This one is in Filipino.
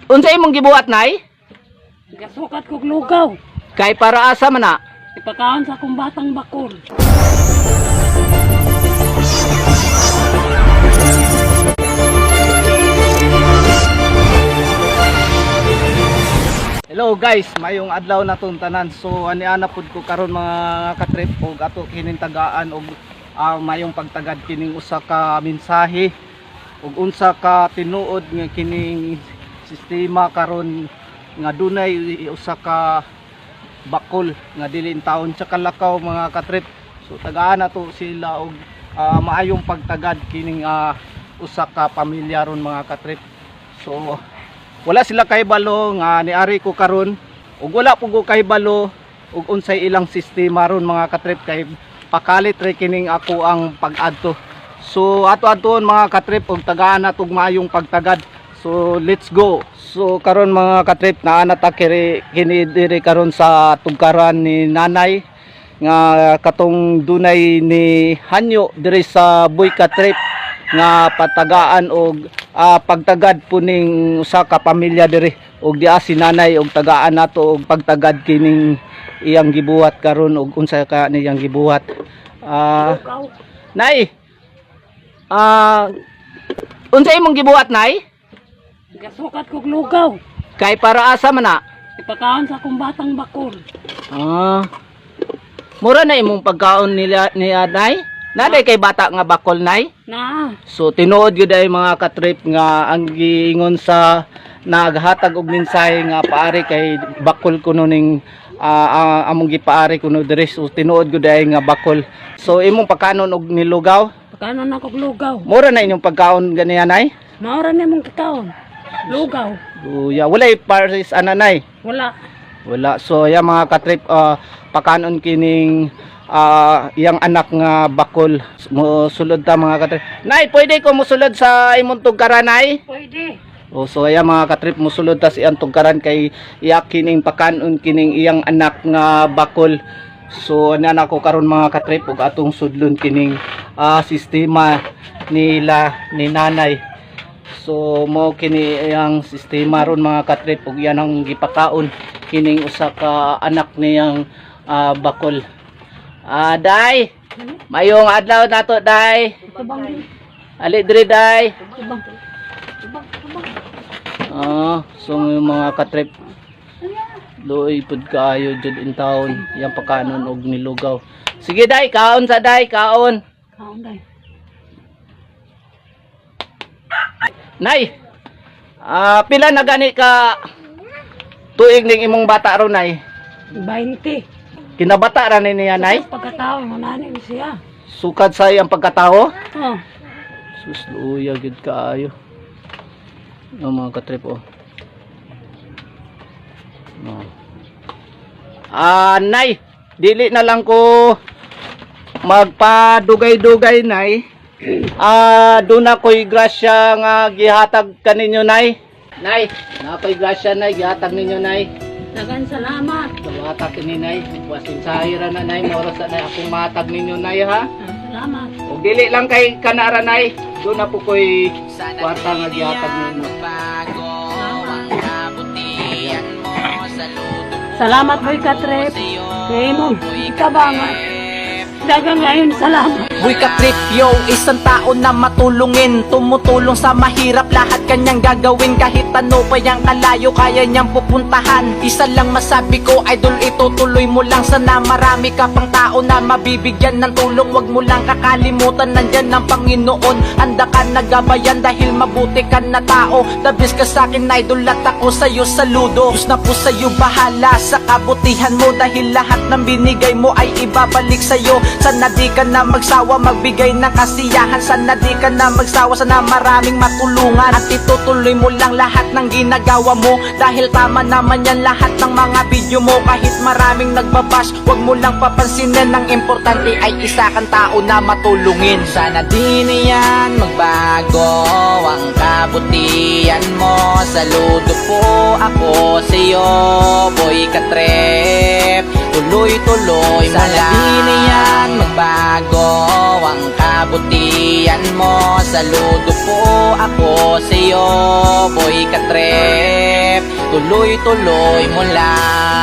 Unsa imong gibuhat nay? Gasukat kog lugaw. Kay para asa man na? Ipakaon sa akong batang bakol. Hello guys, mayong adlaw na tanan. So ani-ana pud ko karon mga katrip og ato kining tagaan og mayong pagtagad kining usa ka mensahe ug unsa ka tinuod nga kining sistema karon nga dunay usa ka bakol nga dili taon sa kalakaw mga katrip. So tagaan na to sila og maayong pagtagad kining usa ka pamilya ron mga katrip. So wala sila kahibalo nga niari ko karon ug wala po ko kahibalo ug unsay ilang sistema ron mga katrip kay pakalit re kining ako ang pag-adto. So ato-adtoon mga katrip ug tagaan na tug maayong pagtagad. So let's go. So karon mga katrip naa ta kini diri karon sa tugkaran ni nanay nga katong dunay ni Hanyo diri sa Boy Katrip nga patagaan og pagtagad po ning usa ka pamilya diri og diha si nanay og tagaan nato og pagtagad kining iyang gibuhat karon og unsa ka niyang gibuhat. Nay, unsa imong gibuhat nay? Gasukat kog lugaw. Kay para asa man na? Ipakaon sa akong batang bakol. Mura na imong pagkaon nila ni nay? Naday kay bata nga bakol nay? Na. So tinuod gyud ay mga katrip nga ang giingon sa naghatag og mensahe nga paari kay bakol kuno ning among gipaari kuno diri. So tinuod gyud ay nga bakol. So imong pagkanon og nilugaw? Pakaon na kog lugaw. Mura na inyong pagkaon ganiya nay? Maura na mong kikaon. Lugaw. Luya, walay pares ananay. Wala. Wala. So ya mga katrip pakanon kining iyang anak nga bakol. Musulod ta mga katrip. Nay, pwede ko musulod sa imong tugkaran nay? Pwede. So ya mga katrip musulod ta sa iyang tugkaran kay iya kining pakanon kining iyang anak nga bakol. So ana ko karon mga katrip ug atong sudlon kining sistema nila ni nanay. So mo kini iyang sistema ron mga katrip ug yan ang gipakaon kining usa ka anak niyang bakol. Day, mayong adlaw nato day. Ali diri day. So mga katrip luoy pud kaayo jud in town yang pakanon og nilugaw. Sige day, kaon sa day, kaon. Kaon day. Nay, pila na gani ka tuig ning imong bata ron nay? 20. Kinabata ra ni niya nay? Pagkatao mo nani siya. Sukad sa iyang pagkatawo? Oh. Sus luya gid kaayo. No mga katrip oh. No. Nay, dili na lang ko magpadugay-dugay nay. Doon ako'y grasya nga gihatag kaninyo nay. Nay, nako'y grasya nay gihatag ninyo nay. Dagan salamat. Tawata kini nay, wasin sahira na nay, moros na akong matag ninyo nay ha. Salamat. O dili lang kay kanara nay, doon na po ko'y kwarta nga gihatag ninyo. Salamat Boy Katrip. Ngayon, ikabangat. Dagang ngayon, salamat. Boy Katrip, yo, isang tao na matulungin. Tumutulong sa mahirap, lahat kanyang gagawin. Kahit ano pa yang kalayo, kaya niyang pupuntahan. Isa lang masabi ko, idol, itutuloy mo lang. Sana marami ka pang tao na mabibigyan ng tulong. Wag mo lang kakalimutan, nandyan ang Panginoon. Handa ka nagabayan dahil mabuti ka na tao. Dabis ka sa'kin, idol, at ako sa'yo saludo. Diyos na po sa'yo bahala sa kabutihan mo. Dahil lahat ng binigay mo ay ibabalik sa'yo. Sana di ka na magsawa magbigay ng kasiyahan. Sana di ka na magsawa, sana maraming matulungan. At itutuloy mo lang lahat ng ginagawa mo. Dahil tama naman yan lahat ng mga video mo. Kahit maraming nagbabash, wag mo lang papansinin. Ang importante ay isa kang tao na matulungin. Sana di na yan magbago ang kabutihan mo. Saludo po ako sa'yo, Boy Katrip. Tuloy-tuloy mo lang. Sana di na yan magbago ang kabutihan mo. Saludo po ako sa'yo, Boy Katrip. tuloy-tuloy mo lang.